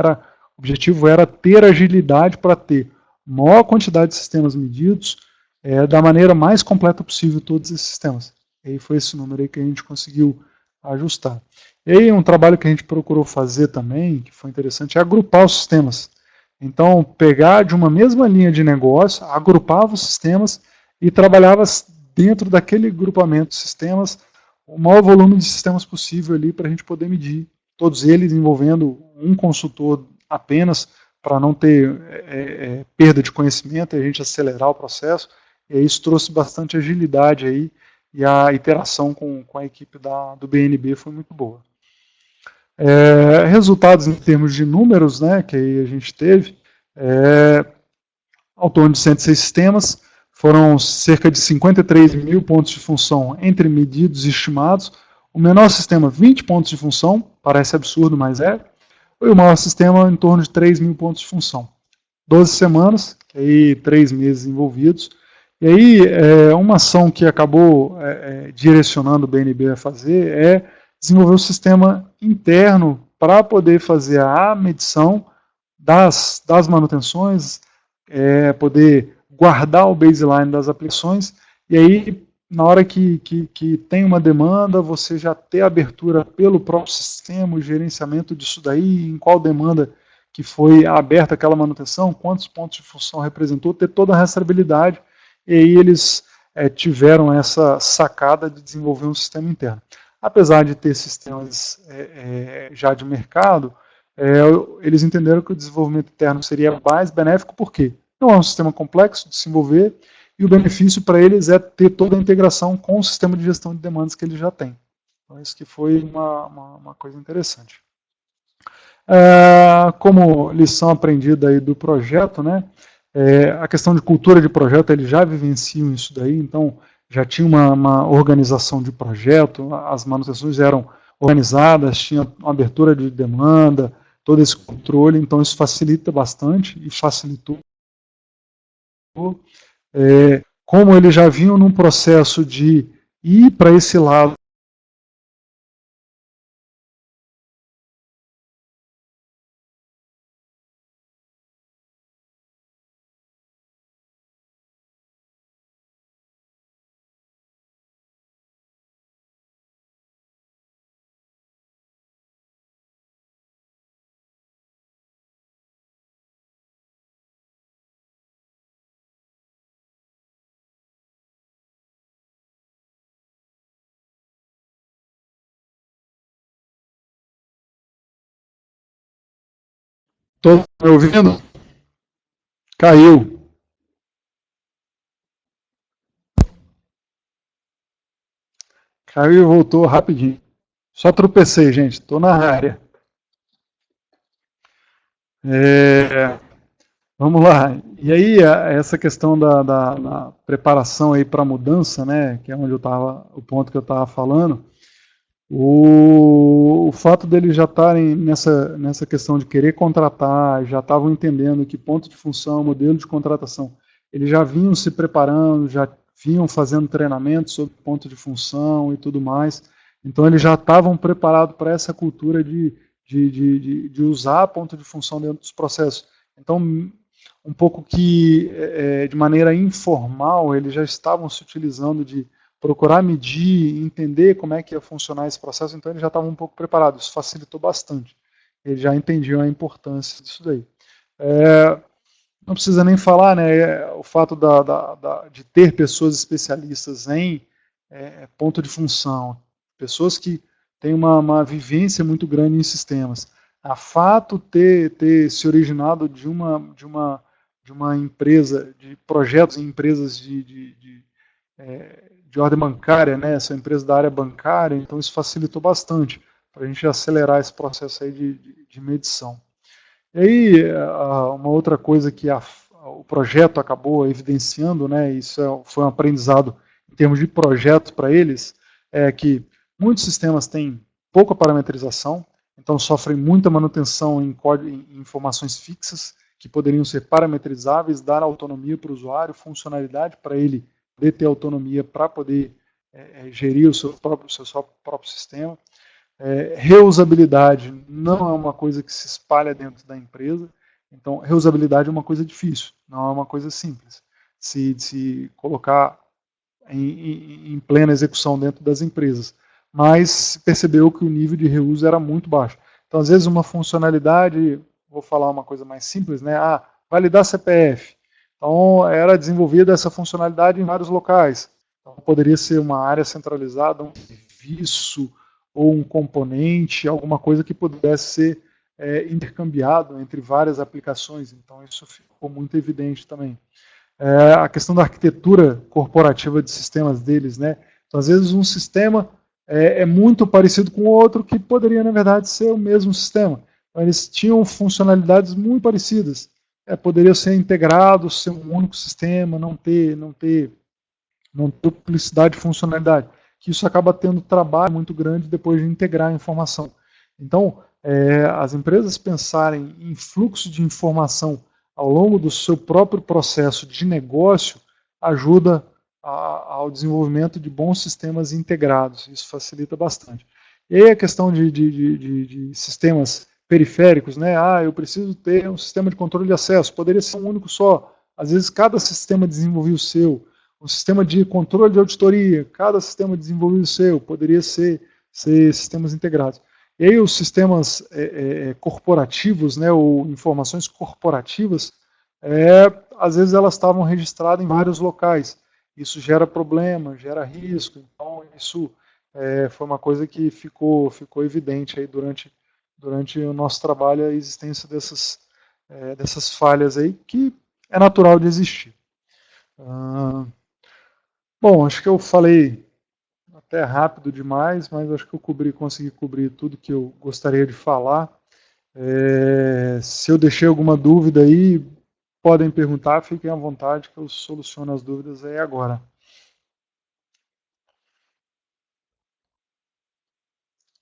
objetivo era ter agilidade para ter maior quantidade de sistemas medidos da maneira mais completa possível todos esses sistemas. E aí foi esse número aí que a gente conseguiu ajustar. E aí um trabalho que a gente procurou fazer também, que foi interessante, é agrupar os sistemas. Então, pegar de uma mesma linha de negócio, agrupava os sistemas e trabalhava dentro daquele grupamento de sistemas o maior volume de sistemas possível ali para a gente poder medir, todos eles envolvendo um consultor apenas, para não ter perda de conhecimento e a gente acelerar o processo. E aí isso trouxe bastante agilidade aí, e a interação com a equipe do BNB foi muito boa. Resultados em termos de números, né, que aí a gente teve, ao torno de 106 sistemas, foram cerca de 53 mil pontos de função entre medidos e estimados. O menor sistema, 20 pontos de função, parece absurdo, mas é. E o maior sistema, em torno de 3 mil pontos de função. 12 semanas, que aí 3 meses envolvidos. E aí, uma ação que acabou direcionando o BNB a fazer é desenvolver um sistema interno para poder fazer a medição das manutenções, poder guardar o baseline das aplicações, e aí, na hora que tem uma demanda, você já ter abertura pelo próprio sistema, o gerenciamento disso daí, em qual demanda que foi aberta aquela manutenção, quantos pontos de função representou, ter toda a rastreabilidade, e aí eles tiveram essa sacada de desenvolver um sistema interno. Apesar de ter sistemas já de mercado, eles entenderam que o desenvolvimento interno seria mais benéfico, por quê? Não é um sistema complexo de se envolver, e o benefício para eles é ter toda a integração com o sistema de gestão de demandas que eles já têm. Então, isso que foi uma coisa interessante. Como lição aprendida aí do projeto, né, a questão de cultura de projeto, eles já vivenciam isso daí, então já tinha uma organização de projeto, as manutenções eram organizadas, tinha uma abertura de demanda, todo esse controle, então isso facilita bastante e facilitou. como eles já vinham num processo de ir para esse lado. Estou me ouvindo? Caiu. Caiu e voltou rapidinho. Só tropecei, gente. Estou na área. É, vamos lá. E aí, essa questão da preparação aí para a mudança, né, que é onde eu estava, o ponto que eu estava falando, o fato deles já estarem nessa questão de querer contratar, já estavam entendendo que ponto de função, modelo de contratação, eles já vinham se preparando, já vinham fazendo treinamento sobre ponto de função e tudo mais. Então eles já estavam preparados para essa cultura de usar ponto de função dentro dos processos. Então, um pouco que de maneira informal, eles já estavam se utilizando de procurar medir, entender como é que ia funcionar esse processo, então eles já estavam um pouco preparados, isso facilitou bastante. Eles já entendiam a importância disso daí. É, não precisa nem falar, né, o fato de ter pessoas especialistas em ponto de função, pessoas que têm uma vivência muito grande em sistemas. A fato ter se originado de uma empresa, de projetos em empresas de ordem bancária, né? São empresas da área bancária, então isso facilitou bastante para a gente acelerar esse processo aí de medição. E aí, uma outra coisa que o projeto acabou evidenciando, né? Isso foi um aprendizado em termos de projeto para eles, é que muitos sistemas têm pouca parametrização, então sofrem muita manutenção em informações fixas que poderiam ser parametrizáveis, dar autonomia para o usuário, funcionalidade para ele poder ter autonomia para poder gerir o seu próprio sistema. Reusabilidade não é uma coisa que se espalha dentro da empresa, então reusabilidade é uma coisa difícil, não é uma coisa simples de se colocar em plena execução dentro das empresas, mas se percebeu que o nível de reuso era muito baixo. Então, às vezes, uma funcionalidade, vou falar uma coisa mais simples, né? Validar CPF. Então, era desenvolvida essa funcionalidade em vários locais. Então, poderia ser uma área centralizada, um serviço ou um componente, alguma coisa que pudesse ser intercambiado entre várias aplicações. Então, isso ficou muito evidente também. A questão da arquitetura corporativa de sistemas deles, né? Então, às vezes um sistema é muito parecido com o outro que poderia, na verdade, ser o mesmo sistema. Então, eles tinham funcionalidades muito parecidas. Poderia ser integrado, ser um único sistema, não ter duplicidade de funcionalidade. Que isso acaba tendo trabalho muito grande depois de integrar a informação. Então, as empresas pensarem em fluxo de informação ao longo do seu próprio processo de negócio ajuda ao desenvolvimento de bons sistemas integrados. Isso facilita bastante. E aí a questão de sistemas periféricos, né? Eu preciso ter um sistema de controle de acesso. Poderia ser um único só. Às vezes cada sistema desenvolvia o seu. Um sistema de controle de auditoria, cada sistema desenvolvia o seu. Poderia ser sistemas integrados. E aí os sistemas corporativos, né, ou informações corporativas, às vezes elas estavam registradas em vários locais. Isso gera problema, gera risco. Então isso foi uma coisa que ficou evidente aí durante o nosso trabalho, a existência dessas falhas aí, que é natural de existir. Bom, acho que eu falei até rápido demais, mas acho que eu consegui cobrir tudo que eu gostaria de falar. Se eu deixei alguma dúvida aí, podem perguntar, fiquem à vontade que eu soluciono as dúvidas aí agora.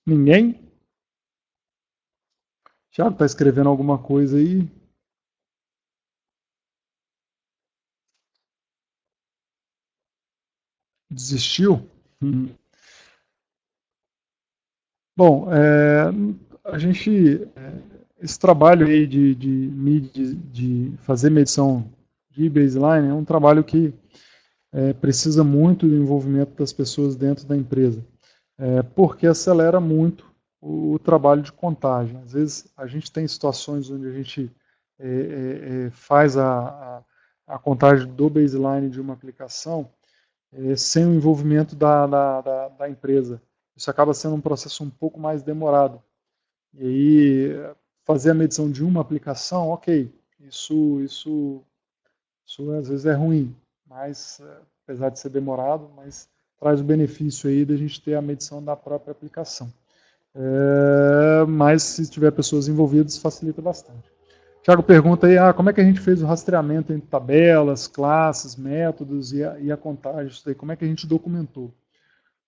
Ninguém? Thiago está escrevendo alguma coisa aí? Desistiu? Bom, a gente, esse trabalho aí de fazer medição de baseline é um trabalho que precisa muito do envolvimento das pessoas dentro da empresa, porque acelera muito o trabalho de contagem. Às vezes a gente tem situações onde a gente faz a contagem do baseline de uma aplicação sem o envolvimento da empresa. Isso acaba sendo um processo um pouco mais demorado. E aí, fazer a medição de uma aplicação, ok, isso às vezes é ruim, mas apesar de ser demorado, mas traz o benefício aí da gente ter a medição da própria aplicação. Mas se tiver pessoas envolvidas, facilita bastante. Tiago pergunta aí, como é que a gente fez o rastreamento entre tabelas, classes, métodos e a contagem, isso daí, como é que a gente documentou?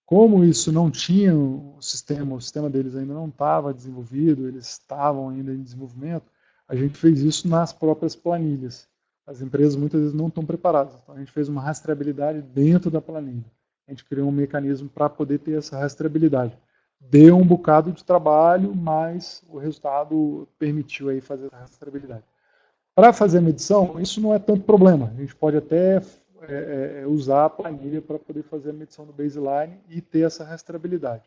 Como isso não tinha o sistema deles ainda não estava desenvolvido, eles estavam ainda em desenvolvimento, a gente fez isso nas próprias planilhas. As empresas muitas vezes não estão preparadas, então a gente fez uma rastreabilidade dentro da planilha. A gente criou um mecanismo para poder ter essa rastreabilidade. Deu um bocado de trabalho, mas o resultado permitiu aí fazer essa rastreabilidade. Para fazer a medição, isso não é tanto problema. A gente pode até usar a planilha para poder fazer a medição do baseline e ter essa rastreabilidade.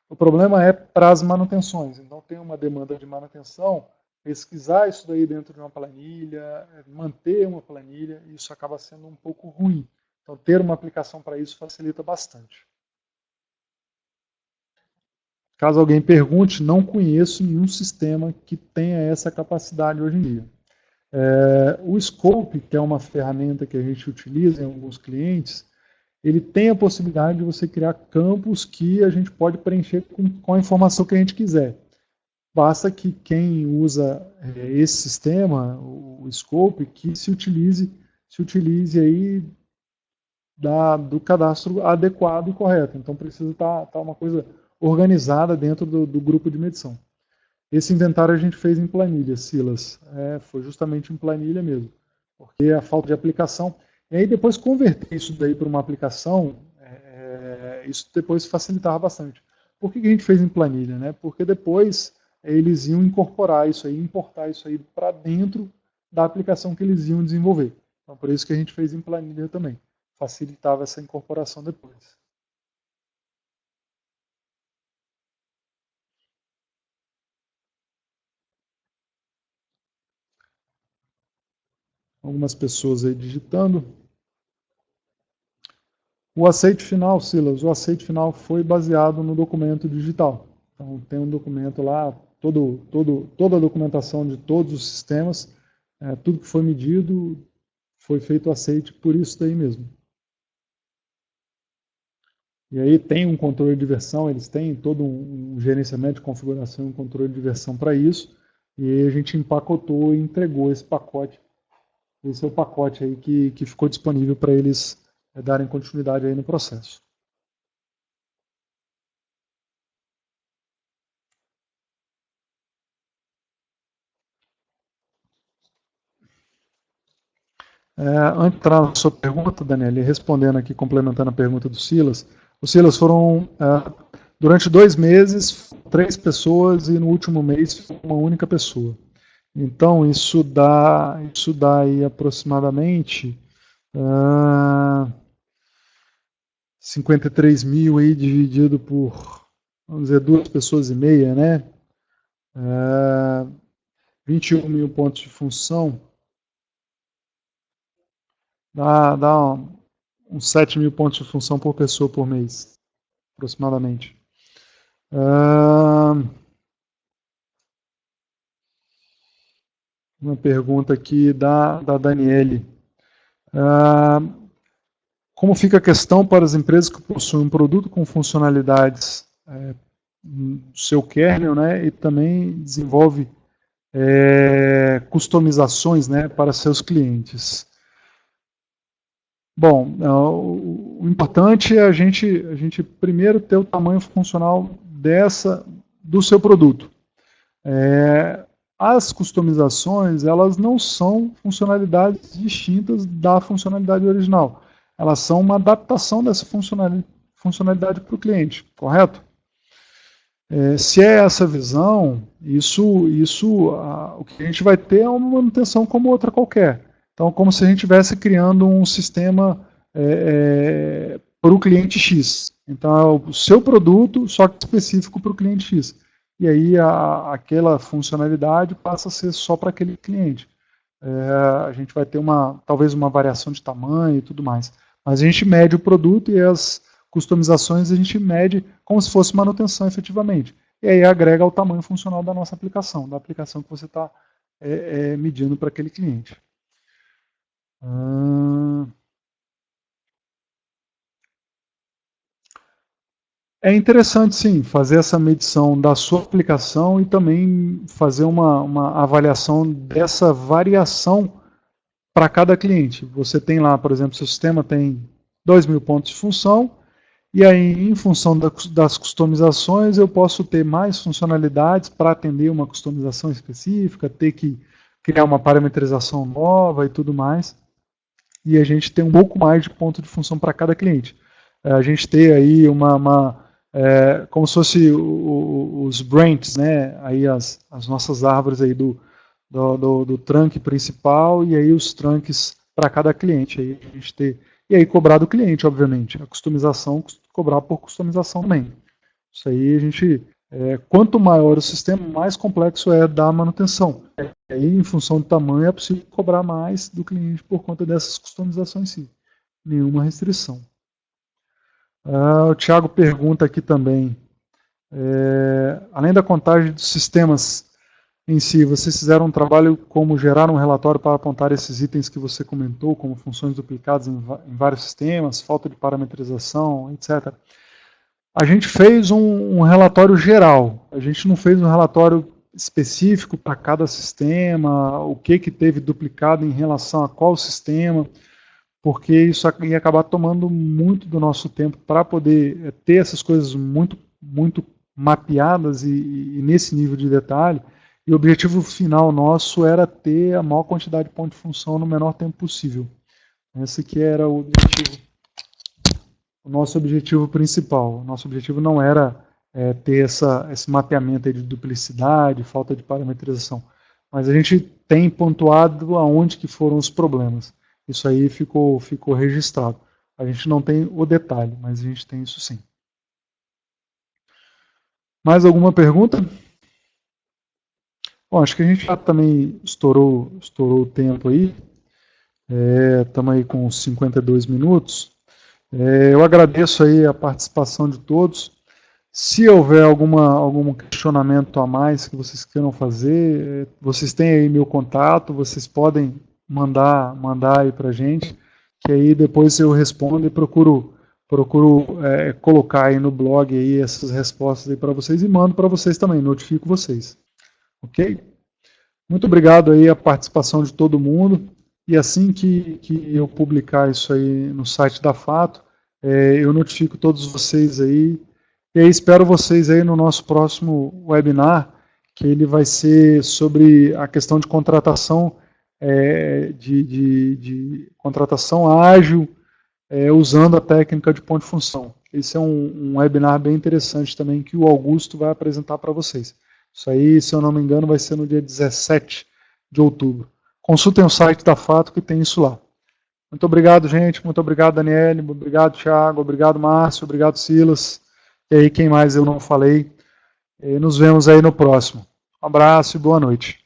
O problema é para as manutenções. Então, tem uma demanda de manutenção, pesquisar isso daí dentro de uma planilha, manter uma planilha, isso acaba sendo um pouco ruim. Então, ter uma aplicação para isso facilita bastante. Caso alguém pergunte, não conheço nenhum sistema que tenha essa capacidade hoje em dia. O Scope, que é uma ferramenta que a gente utiliza em alguns clientes, ele tem a possibilidade de você criar campos que a gente pode preencher com a informação que a gente quiser. Basta que quem usa esse sistema, o Scope, que se utilize aí do cadastro adequado e correto. Então precisa estar uma coisa organizada dentro do grupo de medição. Esse inventário a gente fez em planilha, Silas. Foi justamente em planilha mesmo, porque a falta de aplicação. E aí depois converter isso daí para uma aplicação, isso depois facilitava bastante. Por que a gente fez em planilha? Né? Porque depois eles iam incorporar isso aí, importar isso aí para dentro da aplicação que eles iam desenvolver. Então por isso que a gente fez em planilha também. Facilitava essa incorporação depois. Algumas pessoas aí digitando. O aceite final, Silas, o aceite final foi baseado no documento digital. Então tem um documento lá, toda a documentação de todos os sistemas, tudo que foi medido, foi feito aceite por isso daí mesmo. E aí tem um controle de versão, eles têm todo um gerenciamento de configuração e um controle de versão para isso, e aí a gente empacotou e entregou esse pacote. Esse é o pacote aí que ficou disponível para eles darem continuidade aí no processo. Antes de entrar na sua pergunta, Daniel, respondendo aqui, complementando a pergunta do Silas, o Silas foram, durante 2 meses, 3 pessoas e no último mês uma única pessoa. Então, isso dá aí aproximadamente 53 mil aí dividido por, vamos dizer, 2 pessoas e meia, né? 21 mil pontos de função, dá uns 7 mil pontos de função por pessoa por mês, aproximadamente. Uma pergunta aqui da Daniele. Como fica a questão para as empresas que possuem um produto com funcionalidades do seu kernel, né, e também desenvolve customizações, né, para seus clientes? Bom, o importante é a gente primeiro ter o tamanho funcional do seu produto. As customizações, elas não são funcionalidades distintas da funcionalidade original. elas são uma adaptação dessa funcionalidade para o cliente, correto? Se é essa visão, o que a gente vai ter é uma manutenção como outra qualquer. Então, como se a gente estivesse criando um sistema para o cliente X. Então, é o seu produto, só que específico para o cliente X. E aí, aquela funcionalidade passa a ser só para aquele cliente. A gente vai ter talvez uma variação de tamanho e tudo mais. Mas a gente mede o produto e as customizações a gente mede como se fosse manutenção efetivamente. E aí agrega ao tamanho funcional da nossa aplicação, da aplicação que você está medindo para aquele cliente. É interessante, sim, fazer essa medição da sua aplicação e também fazer uma avaliação dessa variação para cada cliente. Você tem lá, por exemplo, seu sistema tem 2.000 pontos de função, e aí, em função das customizações, eu posso ter mais funcionalidades para atender uma customização específica, ter que criar uma parametrização nova e tudo mais. E a gente tem um pouco mais de ponto de função para cada cliente. A gente tem aí como se fosse os branches, né? Aí as nossas árvores aí do trunk principal e aí os trunks para cada cliente. Aí a gente tem, e aí cobrar do cliente, obviamente. A customização, cobrar por customização também. Isso aí a gente, quanto maior o sistema, mais complexo é da manutenção. E aí, em função do tamanho, é possível cobrar mais do cliente por conta dessas customizações em si. Nenhuma restrição. O Thiago pergunta aqui também, além da contagem dos sistemas em si, vocês fizeram um trabalho como gerar um relatório para apontar esses itens que você comentou, como funções duplicadas em vários sistemas, falta de parametrização, etc. A gente fez um relatório geral, a gente não fez um relatório específico para cada sistema, o que teve duplicado em relação a qual sistema, porque isso ia acabar tomando muito do nosso tempo para poder ter essas coisas muito, muito mapeadas e nesse nível de detalhe. E o objetivo final nosso era ter a maior quantidade de pontos de função no menor tempo possível. Esse que era o nosso objetivo principal. O nosso objetivo não era ter esse mapeamento de duplicidade, falta de parametrização. Mas a gente tem pontuado aonde que foram os problemas. Isso aí ficou registrado. A gente não tem o detalhe, mas a gente tem isso sim. Mais alguma pergunta? Bom, acho que a gente já também estourou o tempo aí. Estamos aí com 52 minutos. Eu agradeço aí a participação de todos. Se houver algum questionamento a mais que vocês queiram fazer, vocês têm aí meu contato, vocês podem mandar aí para a gente, que aí depois eu respondo e procuro colocar aí no blog aí essas respostas aí para vocês e mando para vocês também, notifico vocês. Ok? Muito obrigado aí a participação de todo mundo. E assim que eu publicar isso aí no site da Fato, eu notifico todos vocês aí. E aí espero vocês aí no nosso próximo webinar, que ele vai ser sobre a questão de contratação, de contratação ágil, usando a técnica de ponto de função. Esse é um webinar bem interessante também, que o Augusto vai apresentar para vocês. Isso aí, se eu não me engano, vai ser no dia 17 de outubro. Consultem o site da Fato que tem isso lá. Muito obrigado, gente. Muito obrigado, Daniele. Obrigado, Thiago. Obrigado, Márcio. Obrigado, Silas. E aí, quem mais eu não falei? Nos vemos aí no próximo. Um abraço e boa noite.